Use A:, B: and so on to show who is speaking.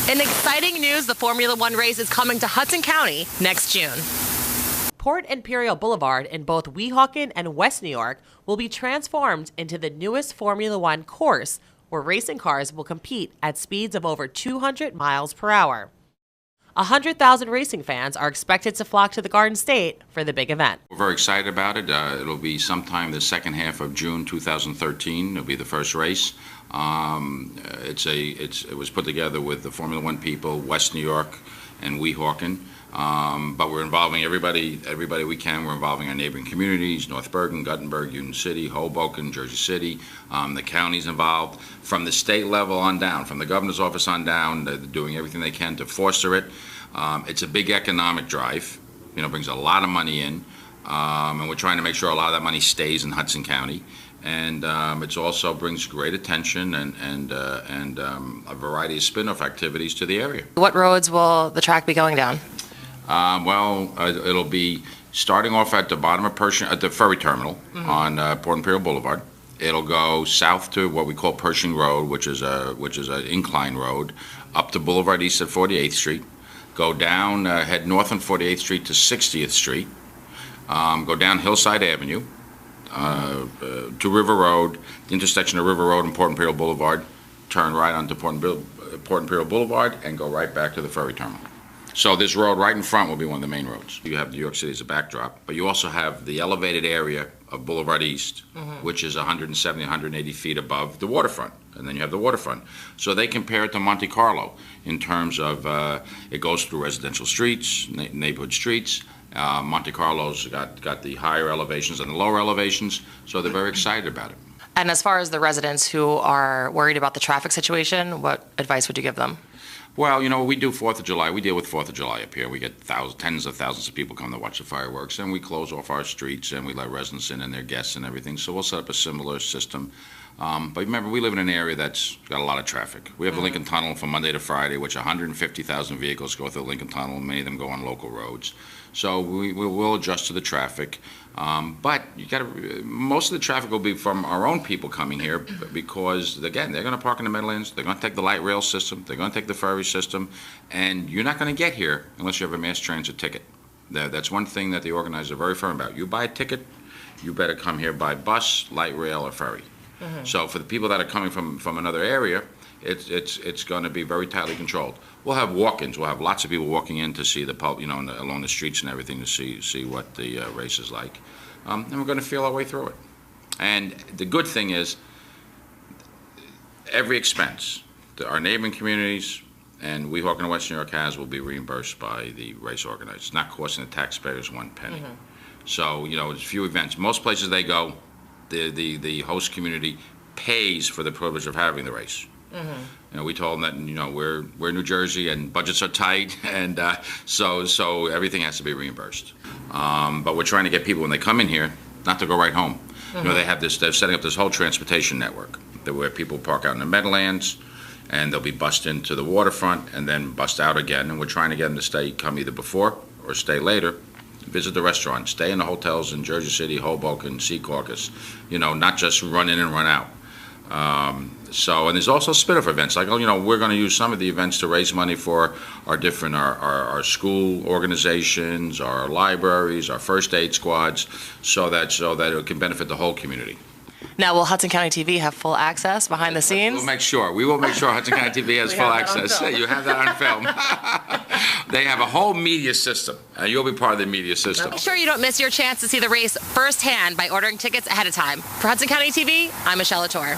A: In exciting news, the Formula One race is coming to Hudson County next June. Port Imperial Boulevard in both Weehawken and West New York will be transformed into the newest Formula One course, where racing cars will compete at speeds of over 200 miles per hour. 100,000 racing fans are expected to flock to the Garden State for the big event.
B: We're very excited about it. It'll be sometime the second half of June 2013. It'll be the first race. It was put together with the Formula One people, West New York and Weehawken. But we're involving everybody we can. We're involving our neighboring communities, North Bergen, Guttenberg, Union City, Hoboken, Jersey City. The county's involved. From the state level on down, from the governor's office on down, they're doing everything they can to foster it. It's a big economic drive. Brings a lot of money in. And we're trying to make sure a lot of that money stays in Hudson County. And it also brings great attention and a variety of spin-off activities to the area.
A: What roads will the track be going down?
B: It'll be starting off at the bottom of Pershing, at the ferry terminal on Port Imperial Boulevard. It'll go south to what we call Pershing Road, which is an incline road, up to Boulevard East at 48th Street. Go down, head north on 48th Street to 60th Street. Go down Hillside Avenue to River Road, the intersection of River Road and Port Imperial Boulevard. Turn right onto Port Imperial Boulevard and go right back to the ferry terminal. So this road right in front will be one of the main roads. You have New York City as a backdrop, but you also have the elevated area of Boulevard East, which is 170, 180 feet above the waterfront. And then you have the waterfront. So they compare it to Monte Carlo in terms of it goes through residential streets, neighborhood streets. Monte Carlo's got the higher elevations and the lower elevations, so they're very excited about it.
A: And as far as the residents who are worried about the traffic situation, what advice would you give them?
B: Well, we do 4th of July. We deal with 4th of July up here. We get tens of thousands of people come to watch the fireworks, and we close off our streets, and we let residents in and their guests and everything. So we'll set up a similar system. But remember, we live in an area that's got a lot of traffic. We have the Lincoln Tunnel from Monday to Friday, which 150,000 vehicles go through the Lincoln Tunnel, and many of them go on local roads. So we will adjust to the traffic. But most of the traffic will be from our own people coming here because, again, they're going to park in the Meadowlands, they're going to take the light rail system, they're going to take the ferry system, and you're not going to get here unless you have a mass transit ticket. That's one thing that the organizers are very firm about. You buy a ticket, you better come here by bus, light rail, or ferry. So for the people that are coming from another area, it's going to be very tightly controlled. We'll have walk-ins. We'll have lots of people walking in to see the pub, along the streets and everything to see what the race is like, and we're going to feel our way through it. And the good thing is, every expense that our neighboring communities and Weehawken West New York has will be reimbursed by the race organizers. It's not costing the taxpayers one penny. So there's a few events. Most places they go, the host community pays for the privilege of having the race. We told them that we're New Jersey and budgets are tight, and so everything has to be reimbursed. But we're trying to get people when they come in here not to go right home. They're setting up this whole transportation network where people park out in the Meadowlands, and they'll be bussed into the waterfront and then bussed out again. And we're trying to get them to come either before or stay later. Visit the restaurant, stay in the hotels in Jersey City, Hoboken, Secaucus, not just run in and run out. And there's also spin-off events. Like, we're going to use some of the events to raise money for our school organizations, our libraries, our first aid squads, so that it can benefit the whole community.
A: Now, will Hudson County TV have full access behind the scenes?
B: We will make sure Hudson County TV has full access. You have that on film. They have a whole media system, and you'll be part of the media system. Make sure you don't miss your chance to see the race firsthand by ordering tickets ahead of time. For Hudson County TV, I'm Michelle Latour.